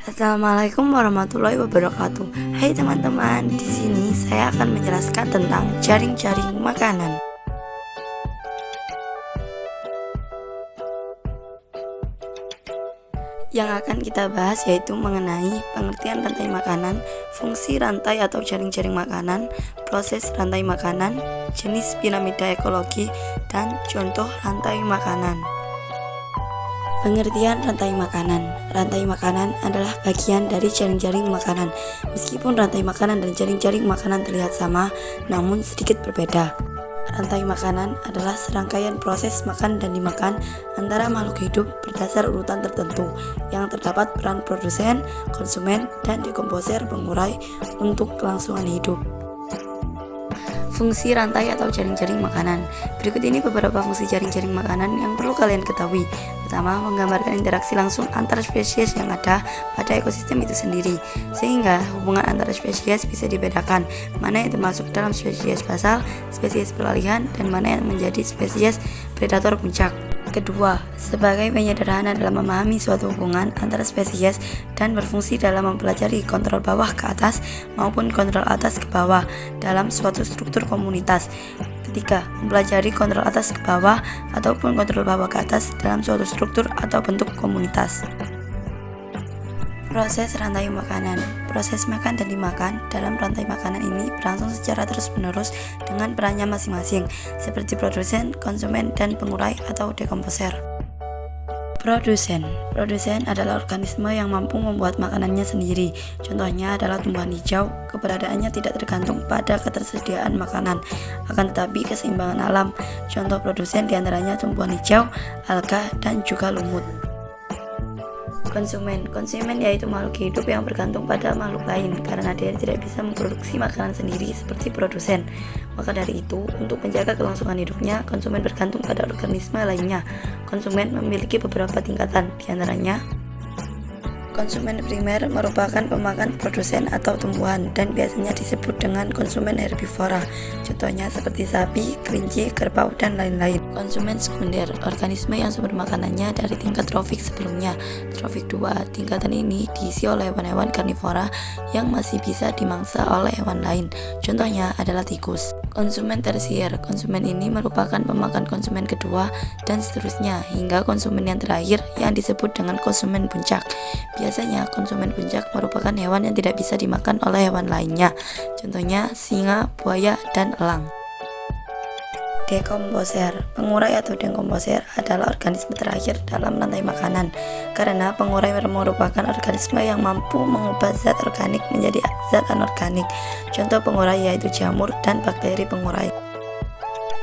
Assalamualaikum warahmatullahi wabarakatuh. Hai teman-teman, di sini saya akan menjelaskan tentang jaring-jaring makanan. Yang akan kita bahas yaitu mengenai pengertian rantai makanan, fungsi rantai atau jaring-jaring makanan, proses rantai makanan, jenis piramida ekologi, dan contoh rantai makanan. Pengertian rantai makanan. Rantai makanan adalah bagian dari jaring-jaring makanan. Meskipun rantai makanan dan jaring-jaring makanan terlihat sama, namun sedikit berbeda. Rantai makanan adalah serangkaian proses makan dan dimakan antara makhluk hidup berdasar urutan tertentu yang terdapat peran produsen, konsumen, dan dekomposer pengurai untuk kelangsungan hidup. Fungsi rantai atau jaring-jaring makanan. Berikut ini beberapa fungsi jaring-jaring makanan yang perlu kalian ketahui. Pertama, menggambarkan interaksi langsung antar spesies yang ada pada ekosistem itu sendiri, sehingga hubungan antar spesies bisa dibedakan mana yang termasuk dalam spesies basal, spesies peralihan, dan mana yang menjadi spesies predator puncak. Kedua, sebagai penyederhana dalam memahami suatu hubungan antara spesies dan berfungsi dalam mempelajari kontrol bawah ke atas maupun kontrol atas ke bawah dalam suatu struktur komunitas. Ketiga, mempelajari kontrol atas ke bawah ataupun kontrol bawah ke atas dalam suatu struktur atau bentuk komunitas. Proses rantai makanan. Proses makan dan dimakan dalam rantai makanan ini berlangsung secara terus-menerus dengan perannya masing-masing, seperti produsen, konsumen, dan pengurai atau dekomposer. Produsen adalah organisme yang mampu membuat makanannya sendiri. Contohnya adalah tumbuhan hijau. Keberadaannya tidak tergantung pada ketersediaan makanan, akan tetapi keseimbangan alam. Contoh produsen diantaranya tumbuhan hijau, alga, dan juga lumut. Konsumen yaitu makhluk hidup yang bergantung pada makhluk lain karena dia tidak bisa memproduksi makanan sendiri seperti produsen. Maka dari itu, untuk menjaga kelangsungan hidupnya, konsumen bergantung pada organisme lainnya. Konsumen memiliki beberapa tingkatan, diantaranya konsumen primer merupakan pemakan produsen atau tumbuhan dan biasanya disebut dengan konsumen herbivora. Contohnya seperti sapi, kelinci, kerbau, dan lain-lain. Konsumen sekunder, organisme yang sumber makanannya dari tingkat trofik sebelumnya. Trofik 2, tingkatan ini diisi oleh hewan-hewan karnivora yang masih bisa dimangsa oleh hewan lain. Contohnya adalah tikus. Konsumen tersier, konsumen ini merupakan pemakan konsumen kedua dan seterusnya hingga konsumen yang terakhir yang disebut dengan konsumen puncak. Biasanya konsumen puncak merupakan hewan yang tidak bisa dimakan oleh hewan lainnya. Contohnya singa, buaya, dan elang. Dekomposer, pengurai atau dekomposer adalah organisme terakhir dalam rantai makanan karena pengurai merupakan organisme yang mampu mengubah zat organik menjadi zat anorganik. Contoh pengurai yaitu jamur dan bakteri pengurai.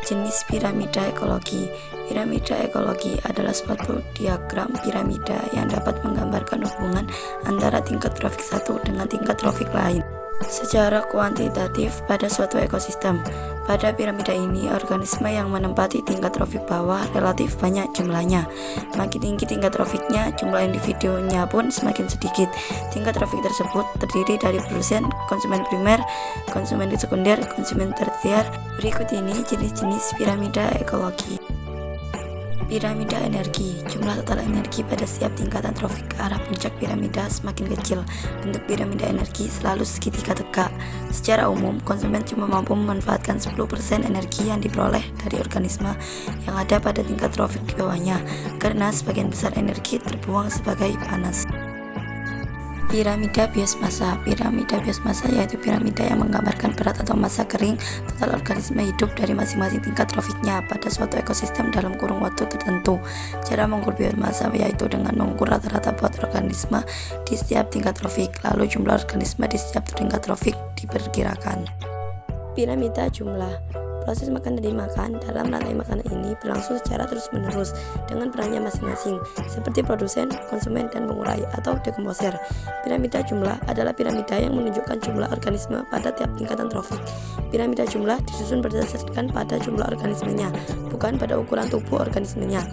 Jenis piramida ekologi. Piramida ekologi adalah suatu diagram piramida yang dapat menggambarkan hubungan antara tingkat trofik satu dengan tingkat trofik lain secara kuantitatif pada suatu ekosistem. Pada piramida ini, organisme yang menempati tingkat trofik bawah relatif banyak jumlahnya. Makin tinggi tingkat trofiknya, jumlah individunya pun semakin sedikit. Tingkat trofik tersebut terdiri dari produsen, konsumen primer, konsumen sekunder, konsumen tersier. Berikut ini jenis-jenis piramida ekologi. Piramida energi. Jumlah total energi pada setiap tingkatan trofik ke arah puncak piramida semakin kecil. Bentuk piramida energi selalu segitiga tegak. Secara umum, konsumen cuma mampu memanfaatkan 10% energi yang diperoleh dari organisme yang ada pada tingkat trofik di bawahnya, karena sebagian besar energi terbuang sebagai panas. Piramida biosmasa. Piramida biosmasa yaitu piramida yang menggambarkan berat atau massa kering total organisme hidup dari masing-masing tingkat trofiknya pada suatu ekosistem dalam kurun waktu tertentu. Cara mengukur biomasa yaitu dengan mengukur rata-rata berat organisme di setiap tingkat trofik, lalu jumlah organisme di setiap tingkat trofik diperkirakan. Piramida jumlah. Proses makan dan dimakan dalam rantai makanan ini berlangsung secara terus-menerus dengan perannya masing-masing, seperti produsen, konsumen, dan pengurai atau dekomposer. Piramida jumlah adalah piramida yang menunjukkan jumlah organisme pada tiap tingkatan trofik. Piramida jumlah disusun berdasarkan pada jumlah organismenya, bukan pada ukuran tubuh organismenya.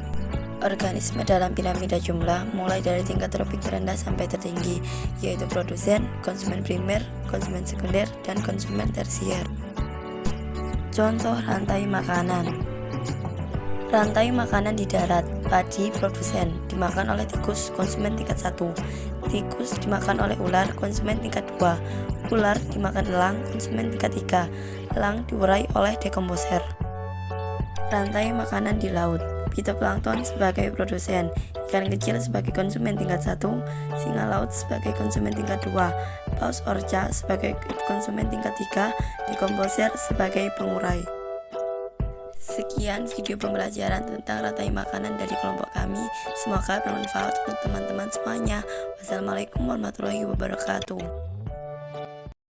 Organisme dalam piramida jumlah mulai dari tingkat trofik terendah sampai tertinggi, yaitu produsen, konsumen primer, konsumen sekunder, dan konsumen tersier. Contoh rantai makanan. Rantai makanan di darat. Padi produsen dimakan oleh tikus, konsumen tingkat 1. Tikus dimakan oleh ular, konsumen tingkat 2. Ular dimakan elang, konsumen tingkat 3. Elang diurai oleh dekomposer. Rantai makanan di laut. Fitoplankton sebagai produsen, ikan kecil sebagai konsumen tingkat 1, singa laut sebagai konsumen tingkat 2, paus orca sebagai konsumen tingkat 3, dekomposer sebagai pengurai. Sekian video pembelajaran tentang rantai makanan dari kelompok kami. Semoga bermanfaat untuk teman-teman semuanya. Wassalamualaikum warahmatullahi wabarakatuh.